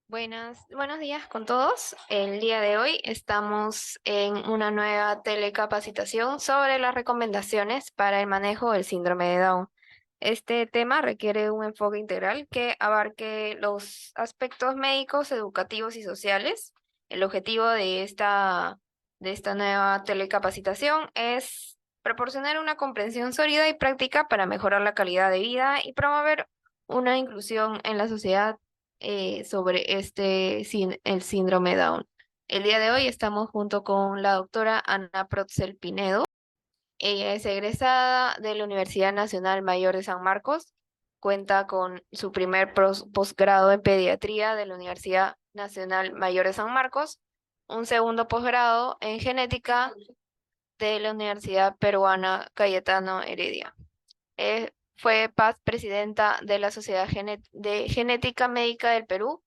Buenos días con todos. El día de hoy estamos en una nueva telecapacitación sobre las recomendaciones para el manejo del síndrome de Down. Este tema requiere un enfoque integral que abarque los aspectos médicos, educativos y sociales. El objetivo de esta nueva telecapacitación es proporcionar una comprensión sólida y práctica para mejorar la calidad de vida y promover una inclusión en la sociedad sobre el síndrome Down. El día de hoy estamos junto con la doctora Ana Protzel Pinedo. Ella es egresada de la Universidad Nacional Mayor de San Marcos. Cuenta con su primer posgrado en pediatría de la Universidad Nacional Mayor de San Marcos, un segundo posgrado en genética de la Universidad Peruana Cayetano Heredia. Fue past presidenta de la Sociedad de Genética Médica del Perú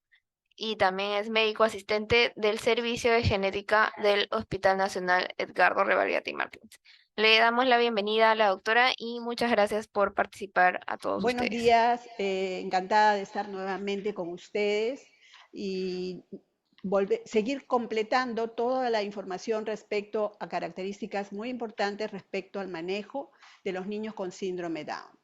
y también es médico asistente del Servicio de Genética del Hospital Nacional Edgardo Rebarriati Martínez. Le damos la bienvenida a la doctora y muchas gracias por participar a todos Buenos ustedes. días, encantada de estar nuevamente con ustedes y seguir completando toda la información respecto a características muy importantes respecto al manejo de los niños con síndrome Down.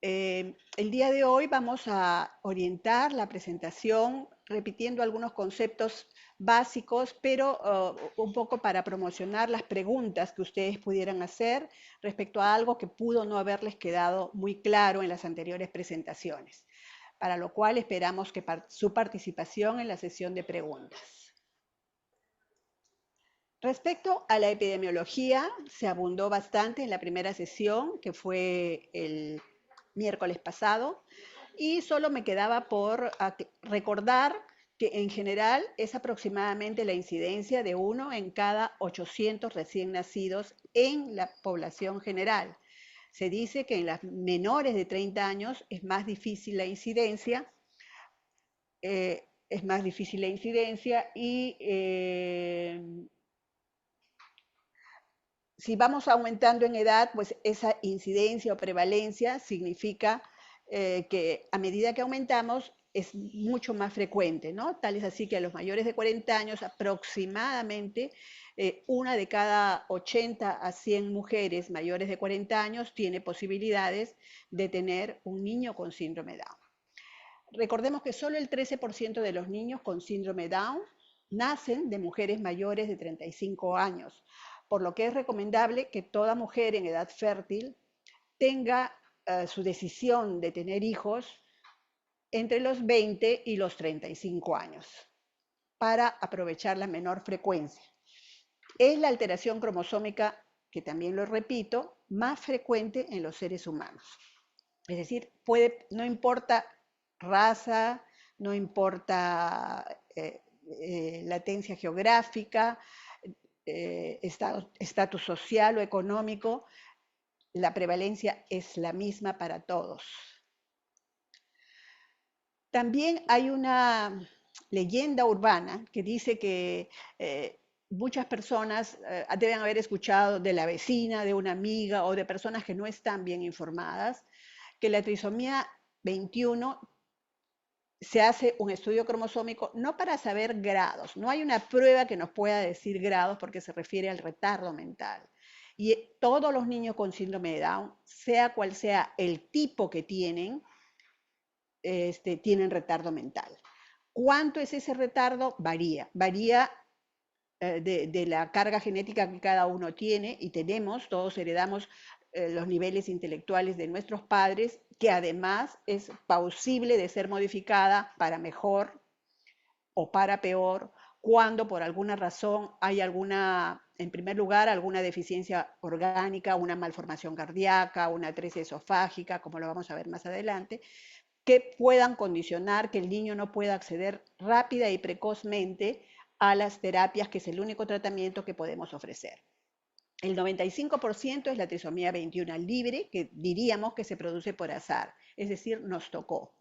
El día de hoy vamos a orientar la presentación repitiendo algunos conceptos básicos, pero un poco para promocionar las preguntas que ustedes pudieran hacer respecto a algo que pudo no haberles quedado muy claro en las anteriores presentaciones, para lo cual esperamos que su participación en la sesión de preguntas. Respecto a la epidemiología, se abundó bastante en la primera sesión, que fue el miércoles pasado, y solo me quedaba por recordar que en general es aproximadamente la incidencia de 1 en cada 800 recién nacidos en la población general. Se dice que en las menores de 30 años es más difícil la incidencia, y si vamos aumentando en edad, pues esa incidencia o prevalencia significa que a medida que aumentamos es mucho más frecuente, ¿no? Tal es así que a los mayores de 40 años aproximadamente una de cada 80 a 100 mujeres mayores de 40 años tiene posibilidades de tener un niño con síndrome Down. Recordemos que solo el 13% de los niños con síndrome Down nacen de mujeres mayores de 35 años, por lo que es recomendable que toda mujer en edad fértil tenga su decisión de tener hijos entre los 20 y los 35 años para aprovechar la menor frecuencia. Es la alteración cromosómica, que también lo repito, más frecuente en los seres humanos. Es decir, no importa raza, no importa latencia geográfica, estatus social o económico, la prevalencia es la misma para todos. También hay una leyenda urbana que dice que muchas personas deben haber escuchado de la vecina, de una amiga o de personas que no están bien informadas, que la trisomía 21 se hace un estudio cromosómico no para saber grados, no hay una prueba que nos pueda decir grados porque se refiere al retardo mental. Y todos los niños con síndrome de Down, sea cual sea el tipo que tienen, tienen retardo mental. ¿Cuánto es ese retardo? Varía de la carga genética que cada uno tiene y todos heredamos los niveles intelectuales de nuestros padres, que además es plausible de ser modificada para mejor o para peor cuando por alguna razón hay en primer lugar, alguna deficiencia orgánica, una malformación cardíaca, una atresia esofágica, como lo vamos a ver más adelante, que puedan condicionar que el niño no pueda acceder rápida y precozmente a las terapias, que es el único tratamiento que podemos ofrecer. El 95% es la trisomía 21 libre, que diríamos que se produce por azar, es decir, nos tocó,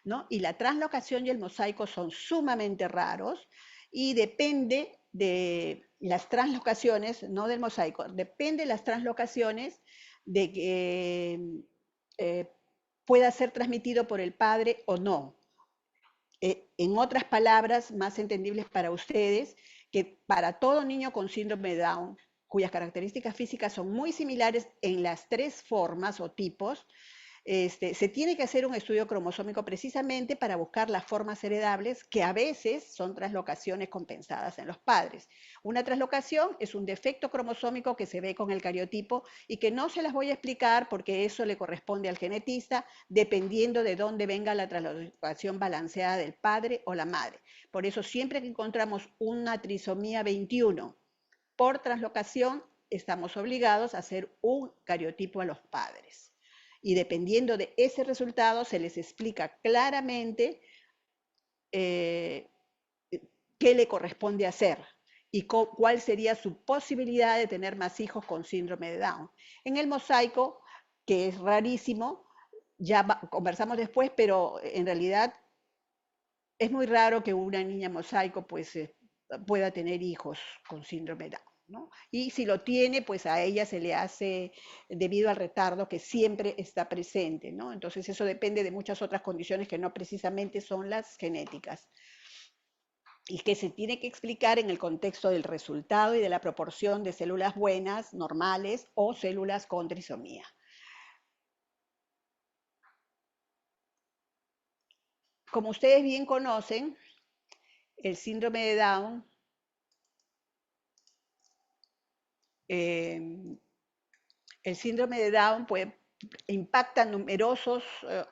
¿no? Y la translocación y el mosaico son sumamente raros y depende de las translocaciones, no del mosaico, depende de las translocaciones de que pueda ser transmitido por el padre o no. En otras palabras más entendibles para ustedes, que para todo niño con síndrome de Down, cuyas características físicas son muy similares en las tres formas o tipos, se tiene que hacer un estudio cromosómico precisamente para buscar las formas heredables que a veces son traslocaciones compensadas en los padres. Una traslocación es un defecto cromosómico que se ve con el cariotipo y que no se las voy a explicar porque eso le corresponde al genetista dependiendo de dónde venga la traslocación balanceada del padre o la madre. Por eso siempre que encontramos una trisomía 21 por traslocación, estamos obligados a hacer un cariotipo a los padres. Y dependiendo de ese resultado, se les explica claramente eh, qué le corresponde hacer y cuál sería su posibilidad de tener más hijos con síndrome de Down. En el mosaico, que es rarísimo, ya conversamos después, pero en realidad es muy raro que una niña mosaico pues pueda tener hijos con síndrome de Down, ¿no? Y si lo tiene, pues a ella se le hace debido al retardo que siempre está presente, ¿no? Entonces eso depende de muchas otras condiciones que no precisamente son las genéticas y que se tiene que explicar en el contexto del resultado y de la proporción de células buenas, normales o células con trisomía. Como ustedes bien conocen, el síndrome de Down eh, el síndrome de Down impacta numerosos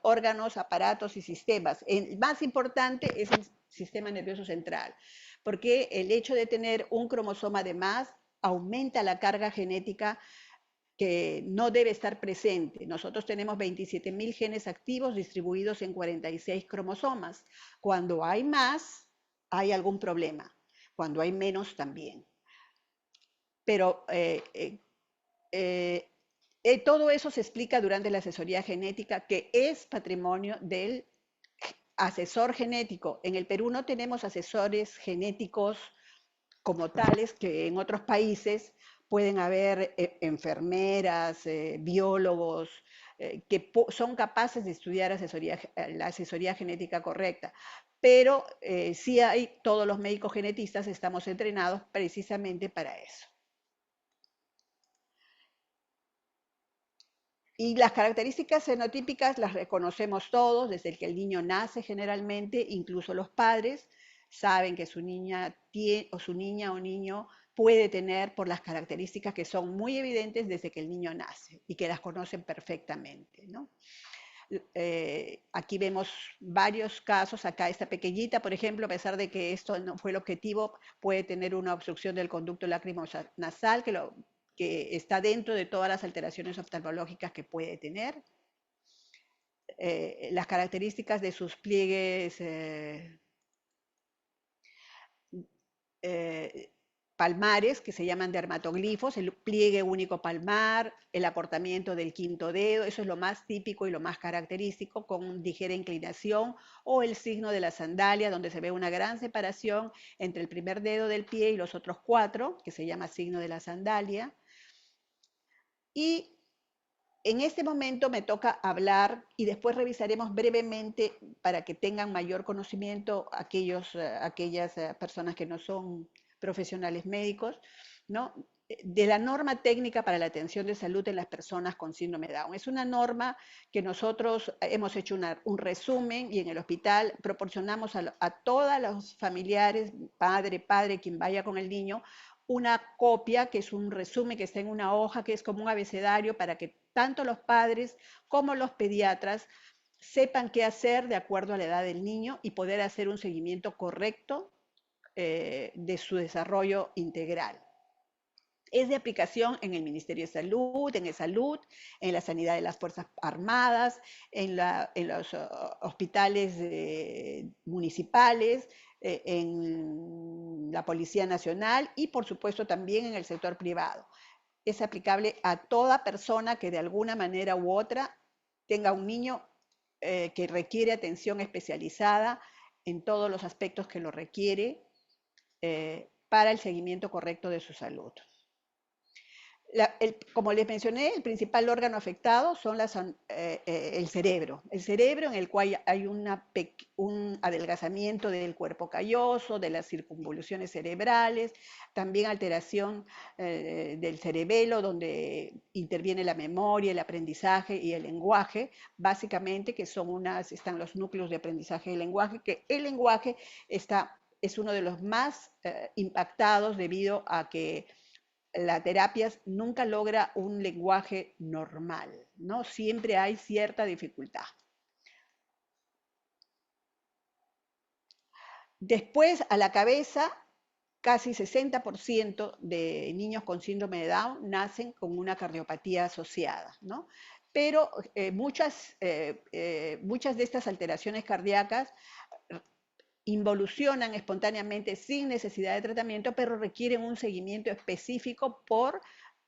órganos, aparatos y sistemas. El más importante es el sistema nervioso central, porque el hecho de tener un cromosoma de más aumenta la carga genética que no debe estar presente. Nosotros tenemos 27.000 genes activos distribuidos en 46 cromosomas. Cuando hay más, hay algún problema. Cuando hay menos, también. Pero todo eso se explica durante la asesoría genética, que es patrimonio del asesor genético. En el Perú no tenemos asesores genéticos como tales, que en otros países pueden haber enfermeras, biólogos, que son capaces de estudiar la asesoría genética correcta. Pero sí hay, todos los médicos genetistas estamos entrenados precisamente para eso. Y las características fenotípicas las reconocemos todos, desde el que el niño nace generalmente, incluso los padres saben que su niña o niño puede tener por las características que son muy evidentes desde que el niño nace y que las conocen perfectamente, ¿no? Aquí vemos varios casos, acá esta pequeñita, por ejemplo, a pesar de que esto no fue el objetivo, puede tener una obstrucción del conducto nasal que está dentro de todas las alteraciones oftalmológicas que puede tener. Las características de sus pliegues palmares, que se llaman dermatoglifos, el pliegue único palmar, el acortamiento del quinto dedo, eso es lo más típico y lo más característico, con ligera inclinación, o el signo de la sandalia, donde se ve una gran separación entre el primer dedo del pie y los otros cuatro, que se llama signo de la sandalia. Y en este momento me toca hablar y después revisaremos brevemente para que tengan mayor conocimiento aquellas personas que no son profesionales médicos, ¿no? De la norma técnica para la atención de salud en las personas con síndrome de Down. Es una norma que nosotros hemos hecho un resumen y en el hospital proporcionamos a todos los familiares, padre, quien vaya con el niño, una copia, que es un resumen que está en una hoja, que es como un abecedario para que tanto los padres como los pediatras sepan qué hacer de acuerdo a la edad del niño y poder hacer un seguimiento correcto de su desarrollo integral. Es de aplicación en el Ministerio de Salud, en Salud, en la Sanidad de las Fuerzas Armadas, en los hospitales municipales, en la Policía Nacional y, por supuesto, también en el sector privado. Es aplicable a toda persona que de alguna manera u otra tenga un niño que requiere atención especializada en todos los aspectos que lo requiere para el seguimiento correcto de su salud. Como les mencioné, el principal órgano afectado son el cerebro. El cerebro en el cual hay un adelgazamiento del cuerpo calloso, de las circunvoluciones cerebrales, también alteración del cerebelo, donde interviene la memoria, el aprendizaje y el lenguaje, básicamente, que están los núcleos de aprendizaje y lenguaje, que el lenguaje es uno de los más impactados debido a que la terapia nunca logra un lenguaje normal, ¿no? Siempre hay cierta dificultad. Después, a la cabeza, casi 60% de niños con síndrome de Down nacen con una cardiopatía asociada, ¿no? Pero muchas de estas alteraciones cardíacas involucionan espontáneamente sin necesidad de tratamiento, pero requieren un seguimiento específico por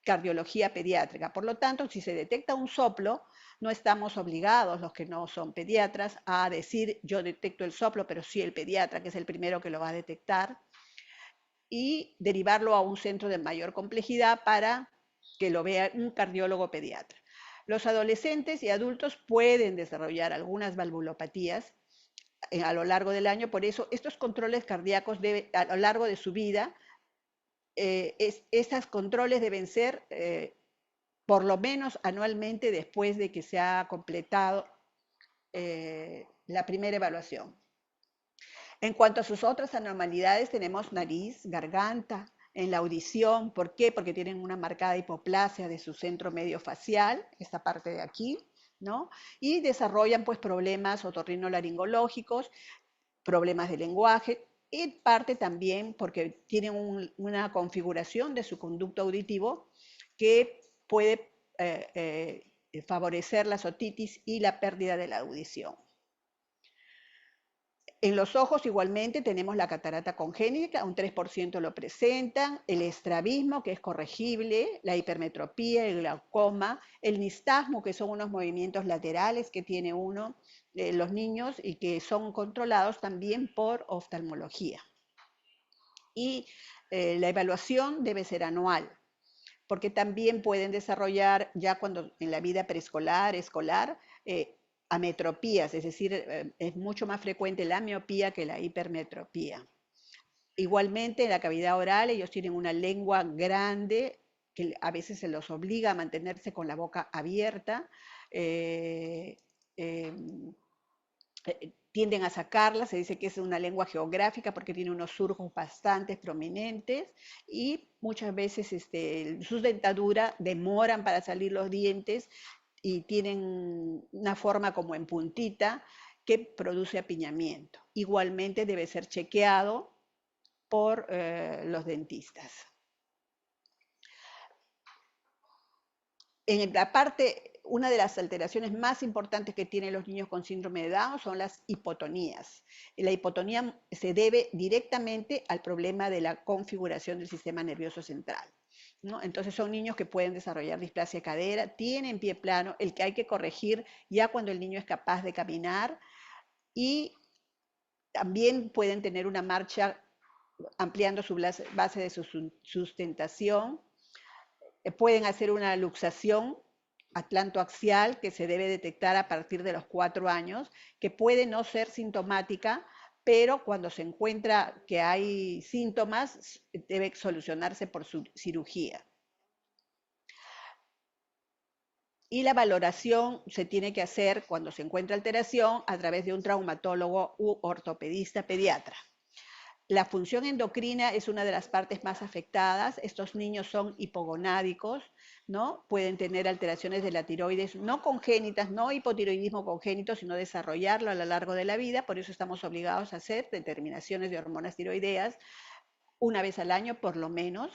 cardiología pediátrica. Por lo tanto, si se detecta un soplo, no estamos obligados, los que no son pediatras, a decir yo detecto el soplo, pero sí el pediatra, que es el primero que lo va a detectar, y derivarlo a un centro de mayor complejidad para que lo vea un cardiólogo pediatra. Los adolescentes y adultos pueden desarrollar algunas valvulopatías a lo largo del año, por eso estos controles cardíacos a lo largo de su vida, estos controles deben ser por lo menos anualmente después de que se ha completado la primera evaluación. En cuanto a sus otras anormalidades, tenemos nariz, garganta, en la audición. ¿Por qué? Porque tienen una marcada hipoplasia de su centro medio facial, esta parte de aquí, ¿no? Y desarrollan pues problemas otorrinolaringológicos, problemas de lenguaje y parte también porque tienen una configuración de su conducto auditivo que puede favorecer la otitis y la pérdida de la audición. En los ojos igualmente tenemos la catarata congénita, un 3% lo presentan, el estrabismo, que es corregible, la hipermetropía, el glaucoma, el nistagmo, que son unos movimientos laterales que tiene los niños y que son controlados también por oftalmología. Y la evaluación debe ser anual, porque también pueden desarrollar ya cuando en la vida preescolar, escolar, ametropías, es decir, es mucho más frecuente la miopía que la hipermetropía. Igualmente, en la cavidad oral, ellos tienen una lengua grande que a veces se los obliga a mantenerse con la boca abierta. Tienden a sacarla, se dice que es una lengua geográfica porque tiene unos surcos bastante prominentes y muchas veces sus dentaduras demoran para salir los dientes y tienen una forma como en puntita que produce apiñamiento. Igualmente debe ser chequeado por los dentistas. En la parte, una de las alteraciones más importantes que tienen los niños con síndrome de Down son las hipotonías. La hipotonía se debe directamente al problema de la configuración del sistema nervioso central, ¿no? Entonces son niños que pueden desarrollar displasia de cadera, tienen pie plano, el que hay que corregir ya cuando el niño es capaz de caminar y también pueden tener una marcha ampliando su base de sustentación. Pueden hacer una luxación atlantoaxial que se debe detectar a partir de los 4 años, que puede no ser sintomática, pero cuando se encuentra que hay síntomas, debe solucionarse por su cirugía. Y la valoración se tiene que hacer cuando se encuentra alteración a través de un traumatólogo u ortopedista pediatra. La función endocrina es una de las partes más afectadas. Estos niños son hipogonádicos, ¿no? Pueden tener alteraciones de la tiroides no congénitas, no hipotiroidismo congénito, sino desarrollarlo a lo largo de la vida. Por eso estamos obligados a hacer determinaciones de hormonas tiroideas una vez al año por lo menos.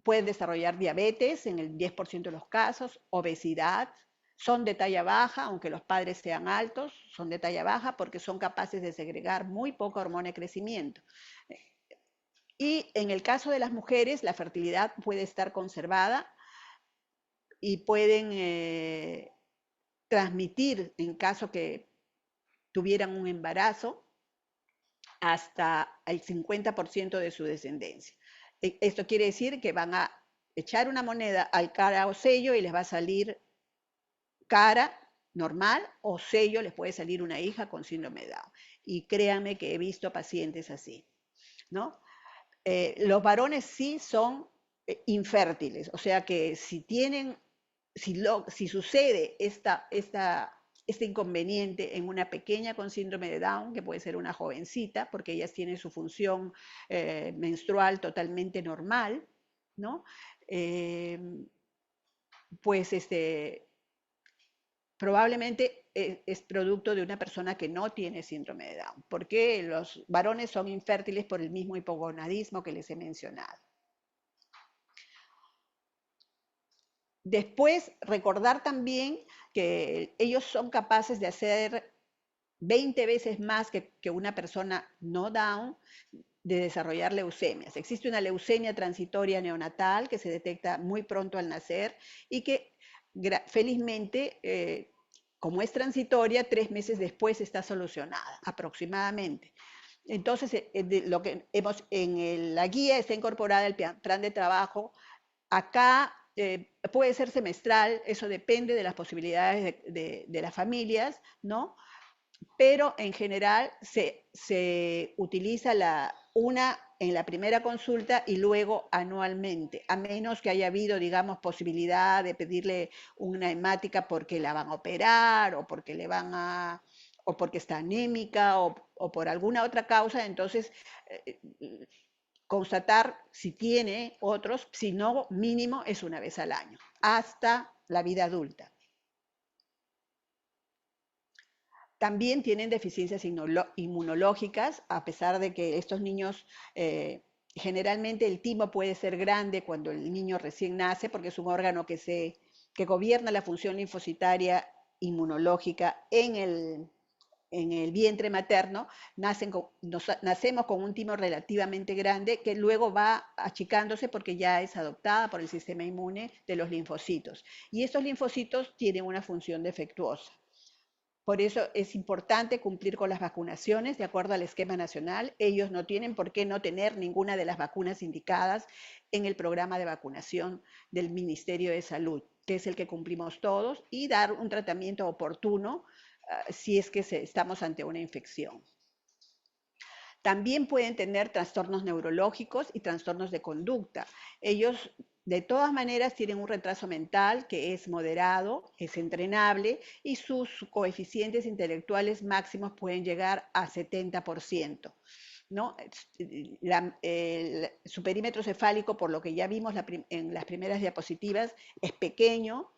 Pueden desarrollar diabetes en el 10% de los casos, obesidad. Son de talla baja, aunque los padres sean altos, son de talla baja porque son capaces de segregar muy poca hormona de crecimiento. Y en el caso de las mujeres, la fertilidad puede estar conservada y pueden transmitir, en caso que tuvieran un embarazo, hasta el 50% de su descendencia. Esto quiere decir que van a echar una moneda al cara o sello y les va a salir cara normal o sello, les puede salir una hija con síndrome de Down. Y créanme que he visto pacientes así, ¿no? Los varones sí son infértiles, o sea que si tienen, si sucede este inconveniente en una pequeña con síndrome de Down, que puede ser una jovencita, porque ellas tienen su función menstrual totalmente normal, ¿no? Eh, pues probablemente es producto de una persona que no tiene síndrome de Down, porque los varones son infértiles por el mismo hipogonadismo que les he mencionado. Después, recordar también que ellos son capaces de hacer 20 veces más que una persona no Down, de desarrollar leucemias. Existe una leucemia transitoria neonatal que se detecta muy pronto al nacer y que felizmente, como es transitoria, 3 meses después está solucionada aproximadamente. Entonces, lo que hemos en la guía está incorporada el plan de trabajo. Acá puede ser semestral, eso depende de las posibilidades de las familias, ¿no? Pero en general se utiliza una en la primera consulta y luego anualmente, a menos que haya habido, digamos, posibilidad de pedirle una hemática porque la van a operar o porque le van a o porque está anémica o por alguna otra causa, entonces eh, constatar si tiene otros, si no, mínimo es una vez al año, hasta la vida adulta. También tienen deficiencias inmunológicas, a pesar de que estos niños, generalmente el timo puede ser grande cuando el niño recién nace, porque es un órgano que gobierna la función linfocitaria inmunológica en el vientre materno, nacemos con un timo relativamente grande que luego va achicándose porque ya es adoptada por el sistema inmune de los linfocitos. Y estos linfocitos tienen una función defectuosa. Por eso es importante cumplir con las vacunaciones de acuerdo al esquema nacional. Ellos no tienen por qué no tener ninguna de las vacunas indicadas en el programa de vacunación del Ministerio de Salud, que es el que cumplimos todos, y dar un tratamiento oportuno si es que estamos ante una infección. También pueden tener trastornos neurológicos y trastornos de conducta. Ellos de todas maneras tienen un retraso mental que es moderado, es entrenable y sus coeficientes intelectuales máximos pueden llegar a 70%. ¿No? Su perímetro cefálico, por lo que ya vimos en las primeras diapositivas, es pequeño.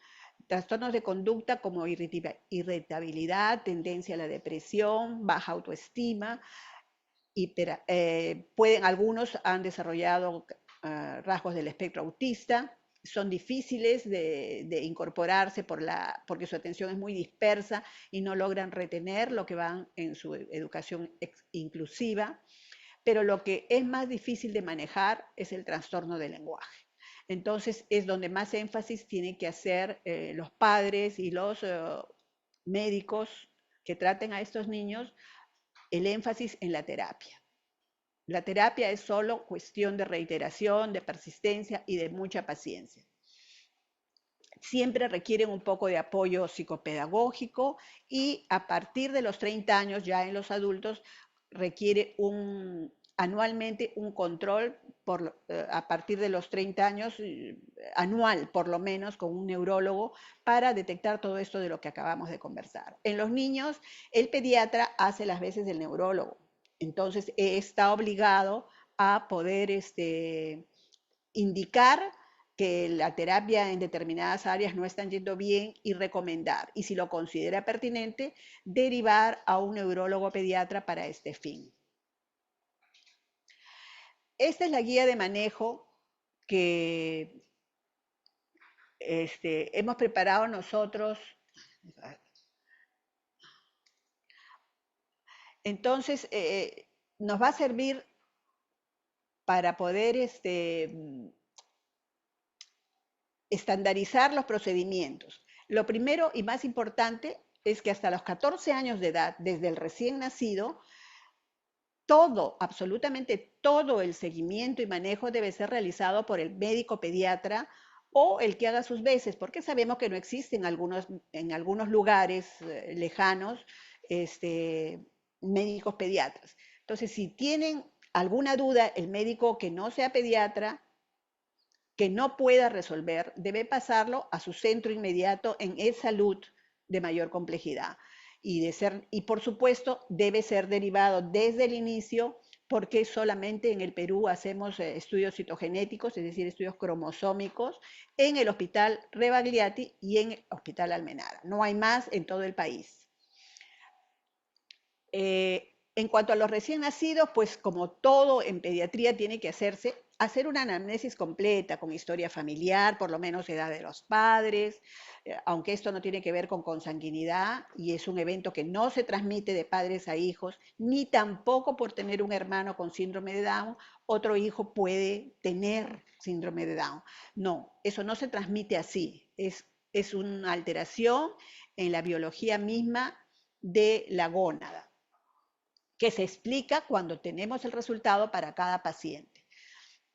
Trastornos de conducta como irritabilidad, tendencia a la depresión, baja autoestima, algunos han desarrollado rasgos del espectro autista, son difíciles de incorporarse porque su atención es muy dispersa y no logran retener lo que van en su educación inclusiva, pero lo que es más difícil de manejar es el trastorno del lenguaje. Entonces es donde más énfasis tienen que hacer los padres y los médicos que traten a estos niños, el énfasis en la terapia. La terapia es solo cuestión de reiteración, de persistencia y de mucha paciencia. Siempre requieren un poco de apoyo psicopedagógico y a partir de los 30 años, ya en los adultos, requiere anualmente un control a partir de los 30 años, anual por lo menos, con un neurólogo para detectar todo esto de lo que acabamos de conversar. En los niños, el pediatra hace las veces del neurólogo. Entonces, está obligado a poder indicar que la terapia en determinadas áreas no están yendo bien y recomendar. Y si lo considera pertinente, derivar a un neurólogo pediatra para este fin. Esta es la guía de manejo que hemos preparado nosotros. Entonces, nos va a servir para poder estandarizar los procedimientos. Lo primero y más importante es que hasta los 14 años de edad, desde el recién nacido, todo, absolutamente todo el seguimiento y manejo debe ser realizado por el médico pediatra o el que haga sus veces, porque sabemos que no existen en algunos lugares lejanos este, médicos pediatras. Entonces, si tienen alguna duda, el médico que no sea pediatra, que no pueda resolver, debe pasarlo a su centro inmediato en e-salud de mayor complejidad. Y por supuesto, debe ser derivado desde el inicio, porque solamente en el Perú hacemos estudios citogenéticos, es decir, estudios cromosómicos, en el Hospital Rebagliati y en el Hospital Almenara. No hay más en todo el país. En cuanto a los recién nacidos, pues como todo en pediatría tiene que hacer una anamnesis completa con historia familiar, por lo menos edad de los padres, aunque esto no tiene que ver con consanguinidad y es un evento que no se transmite de padres a hijos, ni tampoco por tener un hermano con síndrome de Down, otro hijo puede tener síndrome de Down. No, eso no se transmite así, es una alteración en la biología misma de la gónada que se explica cuando tenemos el resultado para cada paciente.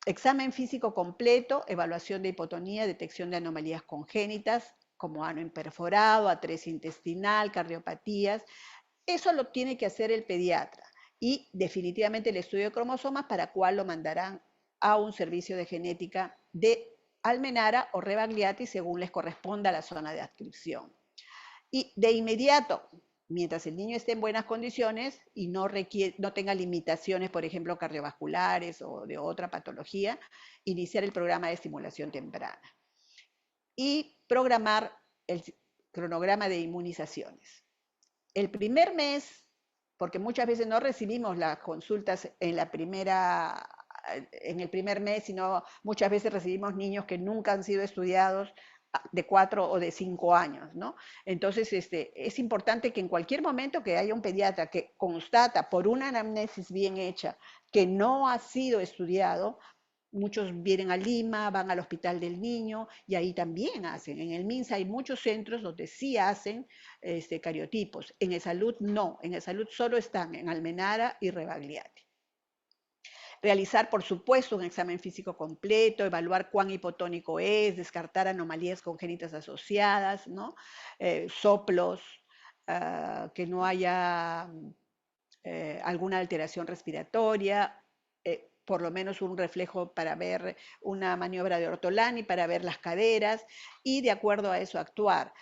Examen físico completo, evaluación de hipotonía, detección de anomalías congénitas, como ano imperforado, A3 intestinal, cardiopatías. Eso lo tiene que hacer el pediatra. Y definitivamente el estudio de cromosomas, para cual lo mandarán a un servicio de genética de Almenara o Rebagliati, según les corresponda a la zona de adscripción. Y de inmediato, mientras el niño esté en buenas condiciones y no tenga limitaciones, por ejemplo, cardiovasculares o de otra patología, iniciar el programa de estimulación temprana y programar el cronograma de inmunizaciones. El primer mes, porque muchas veces no recibimos las consultas en el primer mes, sino muchas veces recibimos niños que nunca han sido estudiados de 4 o de 5 años, ¿no? Entonces, es importante que en cualquier momento que haya un pediatra que constata por una anamnesis bien hecha que no ha sido estudiado, muchos vienen a Lima, van al Hospital del Niño y ahí también hacen. En el MINSA hay muchos centros donde sí hacen cariotipos. En E-Salud no, en E-Salud solo están en Almenara y Rebagliati. Realizar, por supuesto, un examen físico completo, evaluar cuán hipotónico es, descartar anomalías congénitas asociadas, ¿no? Soplos, que no haya alguna alteración respiratoria, por lo menos un reflejo para ver una maniobra de Ortolani, para ver las caderas y de acuerdo a eso actuar.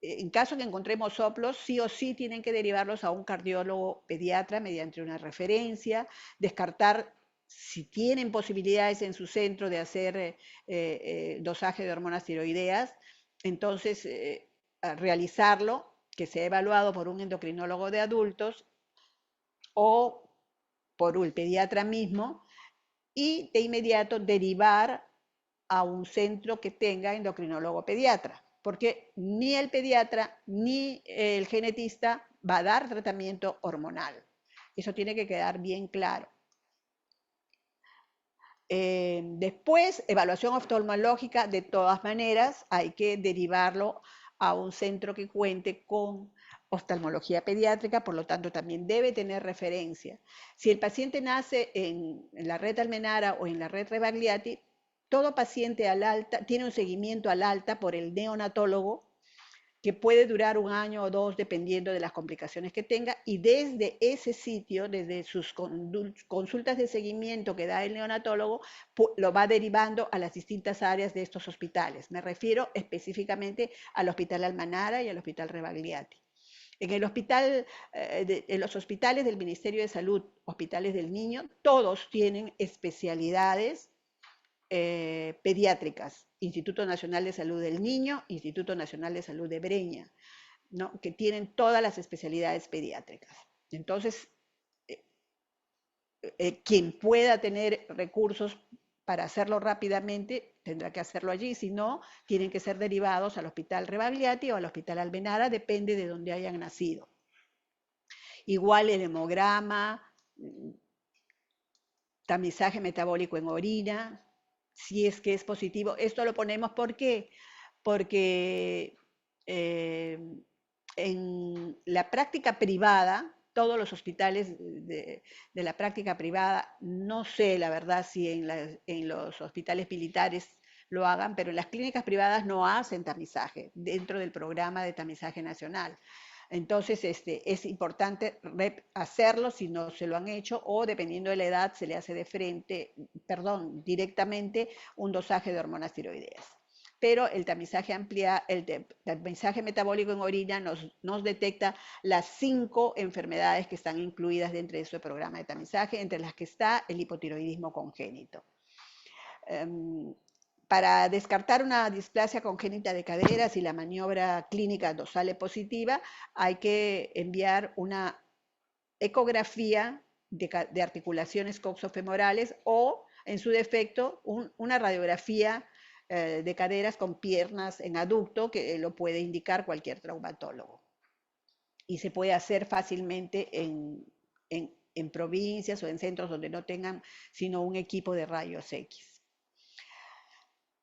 En caso que encontremos soplos, sí o sí tienen que derivarlos a un cardiólogo pediatra mediante una referencia, descartar si tienen posibilidades en su centro de hacer dosaje de hormonas tiroideas, entonces realizarlo, que sea evaluado por un endocrinólogo de adultos o por el pediatra mismo, y de inmediato derivar a un centro que tenga endocrinólogo pediatra, porque ni el pediatra ni el genetista va a dar tratamiento hormonal. Eso tiene que quedar bien claro. Después, evaluación oftalmológica, de todas maneras, hay que derivarlo a un centro que cuente con oftalmología pediátrica, por lo tanto también debe tener referencia. Si el paciente nace en la red Almenara o en la red Rebagliati, todo paciente al alta tiene un seguimiento al alta por el neonatólogo que puede durar 1 año o 2 dependiendo de las complicaciones que tenga, y desde ese sitio, desde sus consultas de seguimiento que da el neonatólogo, lo va derivando a las distintas áreas de estos hospitales. Me refiero específicamente al Hospital Almenara y al Hospital Rebagliati. En los hospitales del Ministerio de Salud, hospitales del niño, todos tienen especialidades pediátricas, Instituto Nacional de Salud del Niño, Instituto Nacional de Salud de Breña, ¿no? Que tienen todas las especialidades pediátricas. Entonces, quien pueda tener recursos para hacerlo rápidamente tendrá que hacerlo allí, si no, tienen que ser derivados al Hospital Rebagliati o al Hospital Almenara, depende de dónde hayan nacido. Igual el hemograma, tamizaje metabólico en orina, si es que es positivo. Esto lo ponemos ¿por qué? Porque en la práctica privada todos los hospitales de la práctica privada, no sé la verdad si en los hospitales militares lo hagan, pero en las clínicas privadas no hacen tamizaje dentro del programa de tamizaje nacional. Entonces, es importante hacerlo si no se lo han hecho o dependiendo de la edad se le hace directamente un dosaje de hormonas tiroideas. Pero el tamizaje metabólico en orina nos detecta las 5 enfermedades que están incluidas dentro de ese programa de tamizaje, entre las que está el hipotiroidismo congénito. Para descartar una displasia congénita de cadera, si la maniobra clínica nos sale positiva, hay que enviar una ecografía de articulaciones coxofemorales o, en su defecto, una radiografía de caderas con piernas en aducto, que lo puede indicar cualquier traumatólogo. Y se puede hacer fácilmente en provincias o en centros donde no tengan sino un equipo de rayos X.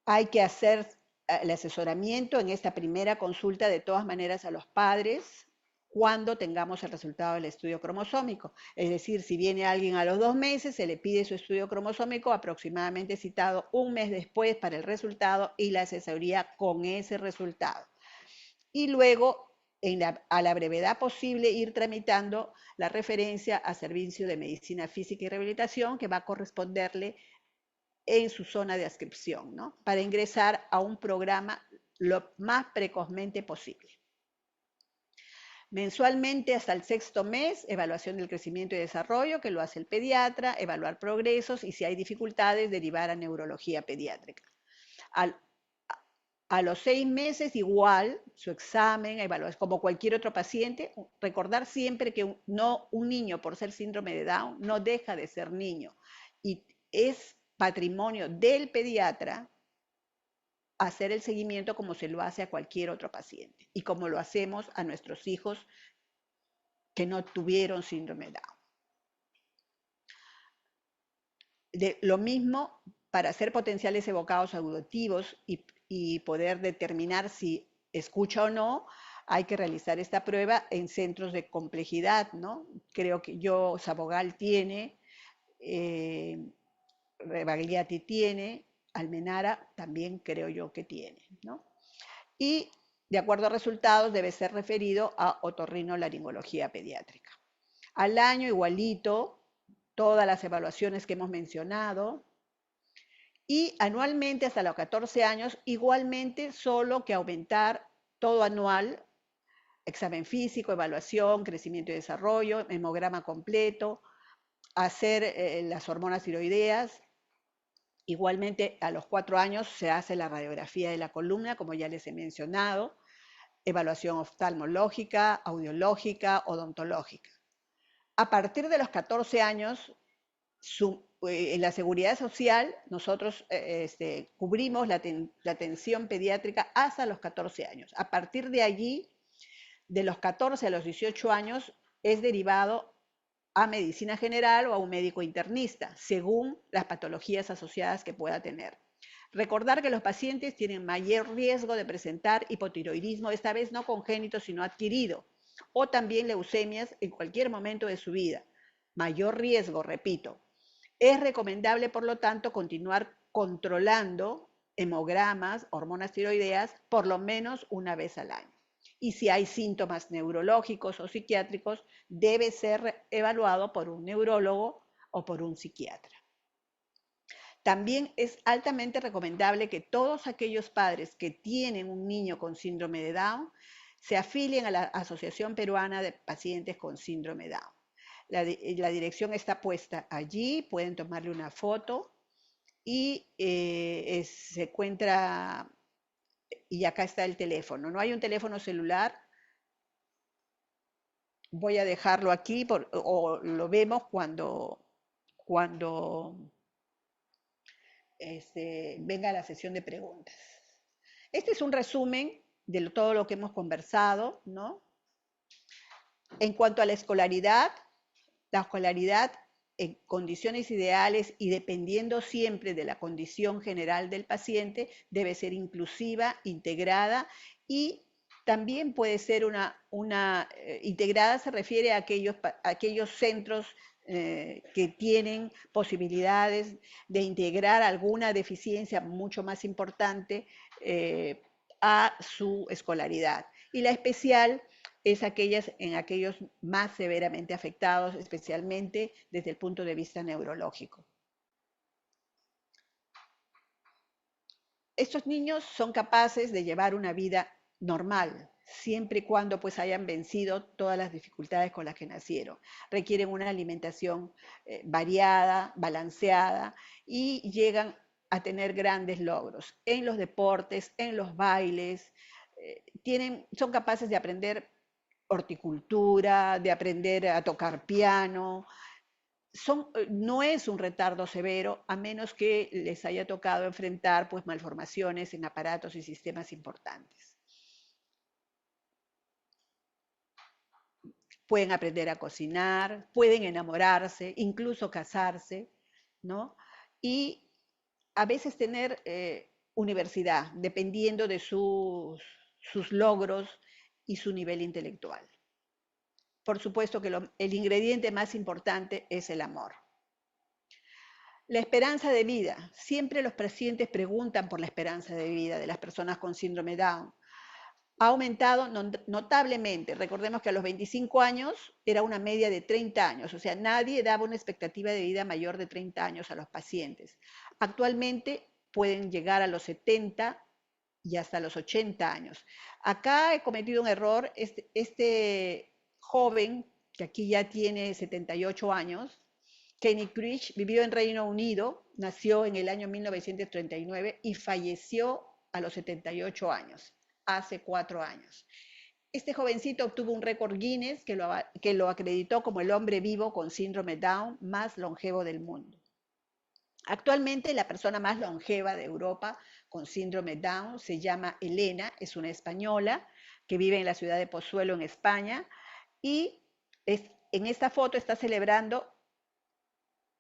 Hay que hacer el asesoramiento en esta primera consulta de todas maneras a los padres cuando tengamos el resultado del estudio cromosómico. Es decir, si viene alguien a los 2 meses, se le pide su estudio cromosómico aproximadamente citado un mes después para el resultado y la asesoría con ese resultado. Y luego, a la brevedad posible, ir tramitando la referencia a servicio de medicina física y rehabilitación que va a corresponderle en su zona de adscripción, ¿no? Para ingresar a un programa lo más precozmente posible. Mensualmente hasta el 6º mes, evaluación del crecimiento y desarrollo, que lo hace el pediatra, evaluar progresos y si hay dificultades, derivar a neurología pediátrica. A los 6 meses, igual, su examen, evaluación, como cualquier otro paciente, recordar siempre que un niño por ser síndrome de Down no deja de ser niño y es patrimonio del pediatra hacer el seguimiento como se lo hace a cualquier otro paciente y como lo hacemos a nuestros hijos que no tuvieron síndrome de Down. Lo mismo para hacer potenciales evocados auditivos y poder determinar si escucha o no, hay que realizar esta prueba en centros de complejidad, ¿no? Creo que Sabogal tiene, Rebagliati tiene, Almenara también creo yo que tiene, ¿no? Y de acuerdo a resultados debe ser referido a otorrinolaringología pediátrica. Al año igualito, todas las evaluaciones que hemos mencionado, y anualmente hasta los 14 años, igualmente solo que aumentar todo anual, examen físico, evaluación, crecimiento y desarrollo, hemograma completo, hacer las hormonas tiroideas. Igualmente a los 4 años se hace la radiografía de la columna, como ya les he mencionado, evaluación oftalmológica, audiológica, odontológica. A partir de los 14 años, en la seguridad social, nosotros cubrimos la atención pediátrica hasta los 14 años. A partir de allí, de los 14 a los 18 años, es derivado a medicina general o a un médico internista, según las patologías asociadas que pueda tener. Recordar que los pacientes tienen mayor riesgo de presentar hipotiroidismo, esta vez no congénito, sino adquirido, o también leucemias en cualquier momento de su vida. Mayor riesgo, repito. Es recomendable, por lo tanto, continuar controlando hemogramas, hormonas tiroideas, por lo menos una vez al año. Y si hay síntomas neurológicos o psiquiátricos, debe ser evaluado por un neurólogo o por un psiquiatra. También es altamente recomendable que todos aquellos padres que tienen un niño con síndrome de Down se afilien a la Asociación Peruana de Pacientes con Síndrome Down. La dirección está puesta allí, pueden tomarle una foto y se encuentra, y acá está el teléfono. No hay un teléfono celular, voy a dejarlo aquí o lo vemos cuando venga la sesión de preguntas. Este es un resumen de todo lo que hemos conversado, ¿no? En cuanto a la escolaridad en condiciones ideales y dependiendo siempre de la condición general del paciente, debe ser inclusiva, integrada y También puede ser integrada, se refiere a aquellos centros que tienen posibilidades de integrar alguna deficiencia mucho más importante eh, a su escolaridad. Y la especial es en aquellos más severamente afectados, especialmente desde el punto de vista neurológico. Estos niños son capaces de llevar una vida normal, siempre y cuando pues hayan vencido todas las dificultades con las que nacieron. Requieren una alimentación variada, balanceada y llegan a tener grandes logros en los deportes, en los bailes. Son capaces de aprender horticultura, de aprender a tocar piano, no es un retardo severo, a menos que les haya tocado enfrentar pues, malformaciones en aparatos y sistemas importantes. Pueden aprender a cocinar, pueden enamorarse, incluso casarse, ¿no? Y a veces tener universidad, dependiendo de sus logros y su nivel intelectual. Por supuesto que el ingrediente más importante es el amor. La esperanza de vida. Siempre los pacientes preguntan por la esperanza de vida de las personas con síndrome Down. Ha aumentado notablemente. Recordemos que a los 25 años era una media de 30 años, o sea, nadie daba una expectativa de vida mayor de 30 años a los pacientes. Actualmente pueden llegar a los 70 y hasta los 80 años. Acá he cometido un error. Este joven, que aquí ya tiene 78 años, Kenny Critch, vivió en Reino Unido, nació en el año 1939 y falleció a los 78 años, hace 4 años. Este jovencito obtuvo un récord Guinness que lo acreditó como el hombre vivo con síndrome Down más longevo del mundo. Actualmente la persona más longeva de Europa con síndrome Down se llama Elena, es una española que vive en la ciudad de Pozuelo, en España, y en esta foto está celebrando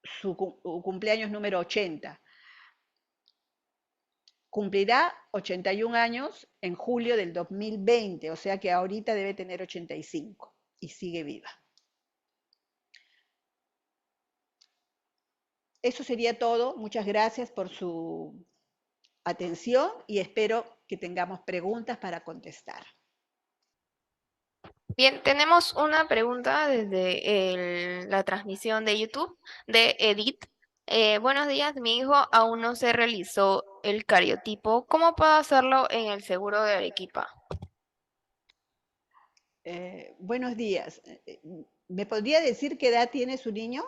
su cumpleaños número 80. Cumplirá 81 años en julio del 2020, o sea que ahorita debe tener 85 y sigue viva. Eso sería todo. Muchas gracias por su atención y espero que tengamos preguntas para contestar. Bien, tenemos una pregunta desde la transmisión de YouTube de Edith. Buenos días, mi hijo aún no se realizó el cariotipo. ¿Cómo puedo hacerlo en el seguro de Arequipa? Buenos días. ¿Me podría decir qué edad tiene su niño?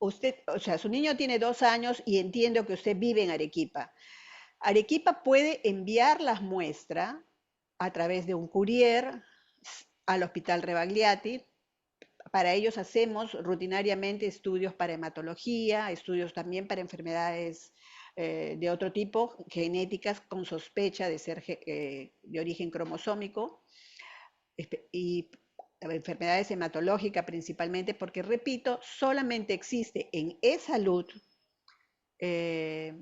Usted, o sea, su niño tiene 2 años y entiendo que usted vive en Arequipa. Arequipa puede enviar las muestras a través de un courier al Hospital Rebagliati. Para ellos hacemos rutinariamente estudios para hematología, estudios también para enfermedades de otro tipo, genéticas con sospecha de ser de origen cromosómico y enfermedades hematológicas principalmente, porque repito, solamente existe en e-salud eh,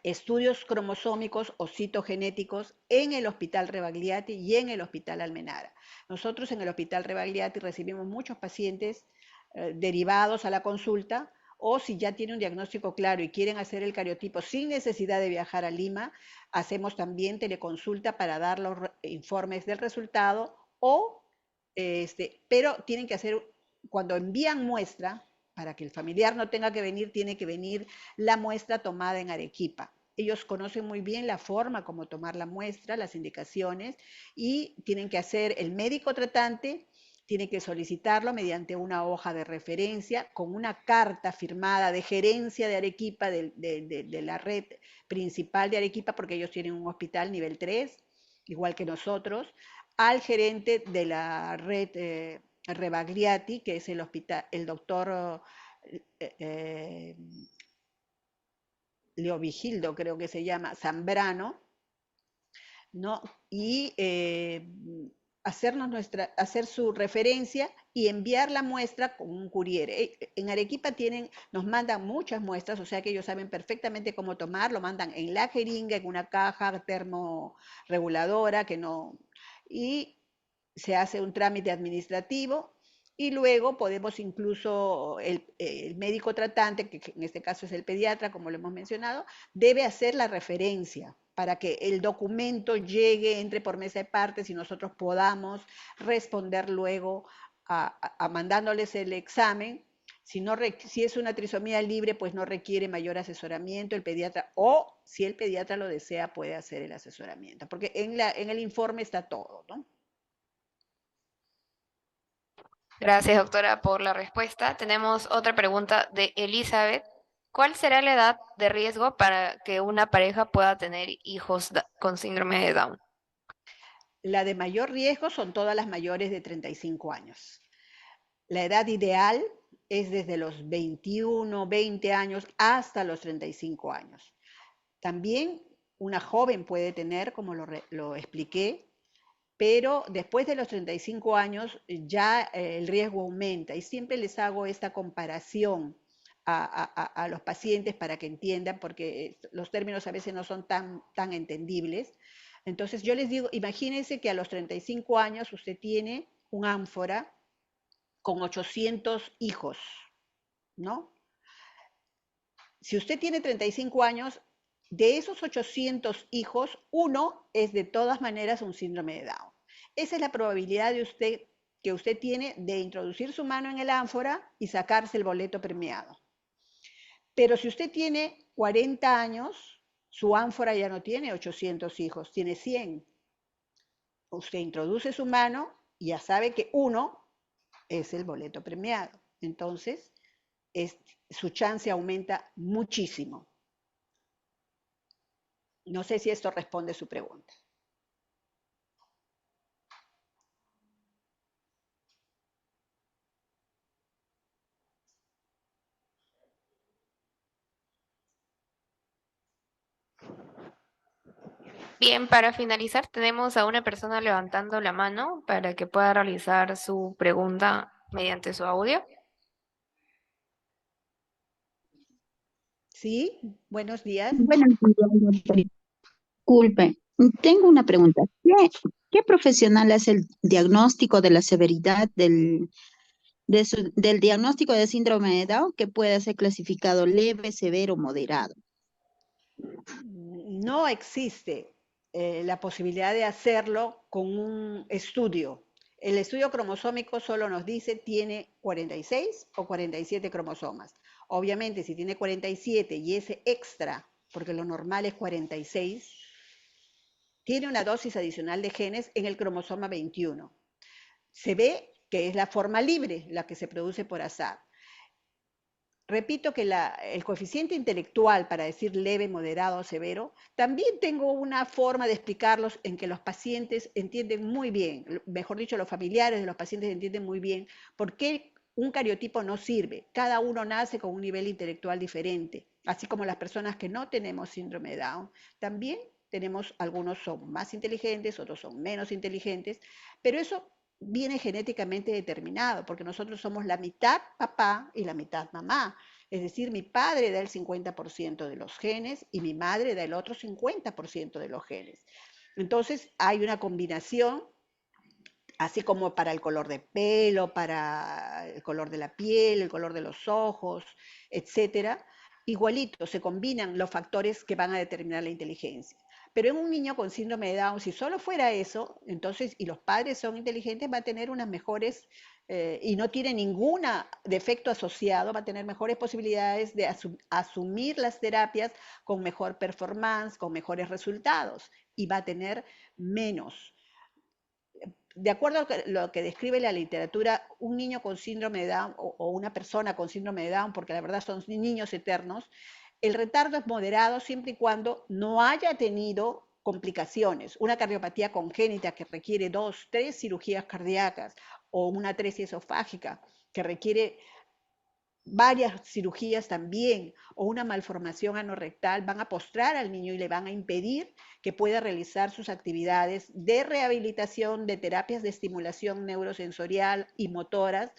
estudios cromosómicos o citogenéticos en el Hospital Rebagliati y en el Hospital Almenara. Nosotros en el Hospital Rebagliati recibimos muchos pacientes derivados a la consulta, o si ya tiene un diagnóstico claro y quieren hacer el cariotipo sin necesidad de viajar a Lima, hacemos también teleconsulta para dar los informes del resultado, pero tienen que hacer, cuando envían muestra, para que el familiar no tenga que venir, tiene que venir la muestra tomada en Arequipa. Ellos conocen muy bien la forma como tomar la muestra, las indicaciones, y tienen que hacer el médico tratante, tiene que solicitarlo mediante una hoja de referencia con una carta firmada de gerencia de Arequipa, de la red principal de Arequipa, porque ellos tienen un hospital nivel 3, igual que nosotros. al gerente de la red Rebagliati, que es el doctor eh, Leovigildo, creo que se llama, Zambrano, ¿no? Y hacer su referencia y enviar la muestra con un courier. En Arequipa nos mandan muchas muestras, o sea que ellos saben perfectamente cómo tomar, lo mandan en la jeringa, en una caja termorreguladora, que no, y se hace un trámite administrativo y luego podemos incluso, el médico tratante, que en este caso es el pediatra, como lo hemos mencionado, debe hacer la referencia para que el documento llegue, entre por mesa de partes y nosotros podamos responder luego mandándoles el examen. Si es una trisomía libre, pues no requiere mayor asesoramiento el pediatra, o si el pediatra lo desea, puede hacer el asesoramiento, porque en el informe está todo, ¿no? Gracias, doctora, por la respuesta. Tenemos otra pregunta de Elizabeth. ¿Cuál será la edad de riesgo para que una pareja pueda tener hijos con síndrome de Down? La de mayor riesgo son todas las mayores de 35 años. La edad ideal es desde los 21, 20 años hasta los 35 años. También una joven puede tener, como lo expliqué, pero después de los 35 años ya el riesgo aumenta y siempre les hago esta comparación a los pacientes para que entiendan, porque los términos a veces no son tan entendibles. Entonces yo les digo, imagínense que a los 35 años usted tiene un ánfora con 800 hijos, ¿no? Si usted tiene 35 años, de esos 800 hijos, uno es de todas maneras un síndrome de Down. Esa es la probabilidad que usted tiene de introducir su mano en el ánfora y sacarse el boleto premiado. Pero si usted tiene 40 años, su ánfora ya no tiene 800 hijos, tiene 100. Usted introduce su mano y ya sabe que uno es el boleto premiado. Entonces, su chance aumenta muchísimo. No sé si esto responde su pregunta. Bien, para finalizar, tenemos a una persona levantando la mano para que pueda realizar su pregunta mediante su audio. Sí, buenos días. Buenos días, doctor. Disculpe, tengo una pregunta. ¿Qué profesional hace el diagnóstico de la severidad del diagnóstico de síndrome de Down que puede ser clasificado leve, severo, moderado? No existe la posibilidad de hacerlo con un estudio. El estudio cromosómico solo nos dice tiene 46 o 47 cromosomas. Obviamente, si tiene 47 y ese extra, porque lo normal es 46, tiene una dosis adicional de genes en el cromosoma 21. Se ve que es la forma libre, la que se produce por azar. Repito que el coeficiente intelectual, para decir leve, moderado o severo, también tengo una forma de explicarlos en que los pacientes entienden muy bien, mejor dicho, los familiares de los pacientes entienden muy bien por qué un cariotipo no sirve. Cada uno nace con un nivel intelectual diferente, así como las personas que no tenemos síndrome de Down. También tenemos, algunos son más inteligentes, otros son menos inteligentes, pero eso viene genéticamente determinado, porque nosotros somos la mitad papá y la mitad mamá. Es decir, mi padre da el 50% de los genes y mi madre da el otro 50% de los genes. Entonces, hay una combinación, así como para el color de pelo, para el color de la piel, el color de los ojos, etcétera. Igualito, se combinan los factores que van a determinar la inteligencia. Pero en un niño con síndrome de Down, si solo fuera eso, entonces, y los padres son inteligentes, va a tener unas mejores, y no tiene ningún defecto asociado, va a tener mejores posibilidades de asumir las terapias con mejor performance, con mejores resultados, y va a tener menos. De acuerdo a lo que describe la literatura, un niño con síndrome de Down o una persona con síndrome de Down, porque la verdad son niños eternos, el retardo es moderado siempre y cuando no haya tenido complicaciones, una cardiopatía congénita que requiere 2, 3 cirugías cardíacas o una atresia esofágica que requiere varias cirugías también o una malformación anorrectal van a postrar al niño y le van a impedir que pueda realizar sus actividades de rehabilitación, de terapias de estimulación neurosensorial y motoras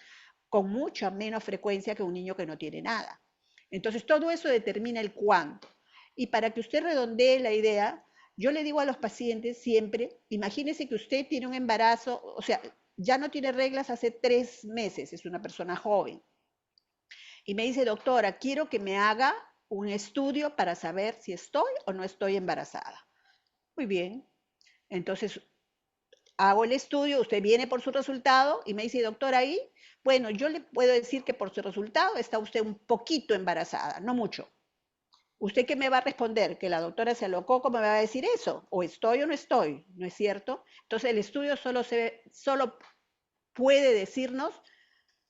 con mucha menos frecuencia que un niño que no tiene nada. Entonces, todo eso determina el cuánto. Y para que usted redondee la idea, yo le digo a los pacientes siempre, imagínese que usted tiene un embarazo, o sea, ya no tiene reglas hace 3 meses, es una persona joven y me dice, doctora, quiero que me haga un estudio para saber si estoy o no estoy embarazada. Muy bien, entonces hago el estudio, usted viene por su resultado y me dice, doctora, ahí, bueno, yo le puedo decir que por su resultado está usted un poquito embarazada, no mucho. ¿Usted qué me va a responder? ¿Que la doctora se alocó? ¿Cómo me va a decir eso? ¿O estoy o no estoy? ¿No es cierto? Entonces el estudio solo puede decirnos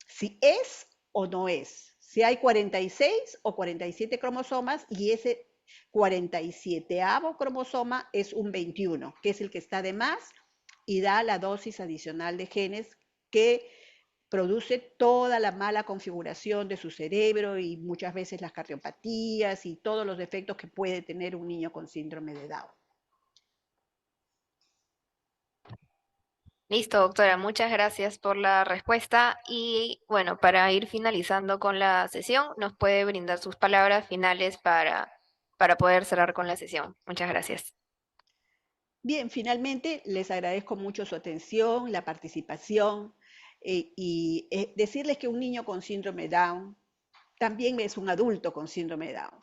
si es o no es, si hay 46 o 47 cromosomas y ese 47avo cromosoma es un 21, que es el que está de más y da la dosis adicional de genes que produce toda la mala configuración de su cerebro y muchas veces las cardiopatías y todos los defectos que puede tener un niño con síndrome de Down. Listo, doctora, muchas gracias por la respuesta y bueno, para ir finalizando con la sesión, nos puede brindar sus palabras finales para poder cerrar con la sesión. Muchas gracias. Bien, finalmente les agradezco mucho su atención, la participación decirles que un niño con síndrome Down también es un adulto con síndrome Down,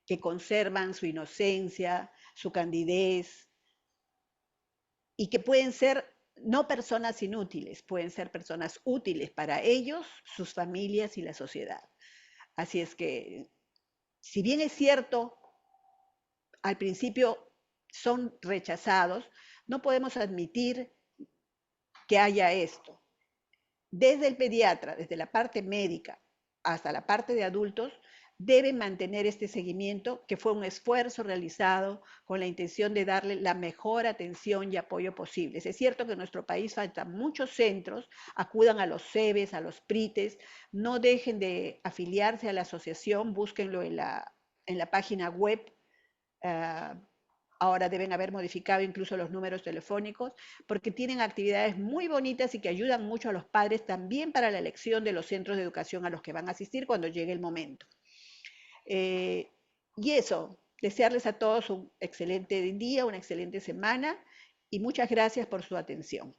que conservan su inocencia, su candidez y que pueden ser no personas inútiles, pueden ser personas útiles para ellos, sus familias y la sociedad. Así es que, si bien es cierto, al principio son rechazados, no podemos admitir que haya esto. Desde el pediatra, desde la parte médica hasta la parte de adultos, deben mantener este seguimiento, que fue un esfuerzo realizado con la intención de darle la mejor atención y apoyo posible. Es cierto que en nuestro país faltan muchos centros, acudan a los CEBES, a los PRITES, no dejen de afiliarse a la asociación, búsquenlo en la página web. Ahora deben haber modificado incluso los números telefónicos, porque tienen actividades muy bonitas y que ayudan mucho a los padres también para la elección de los centros de educación a los que van a asistir cuando llegue el momento. Y eso, desearles a todos un excelente día, una excelente semana y muchas gracias por su atención.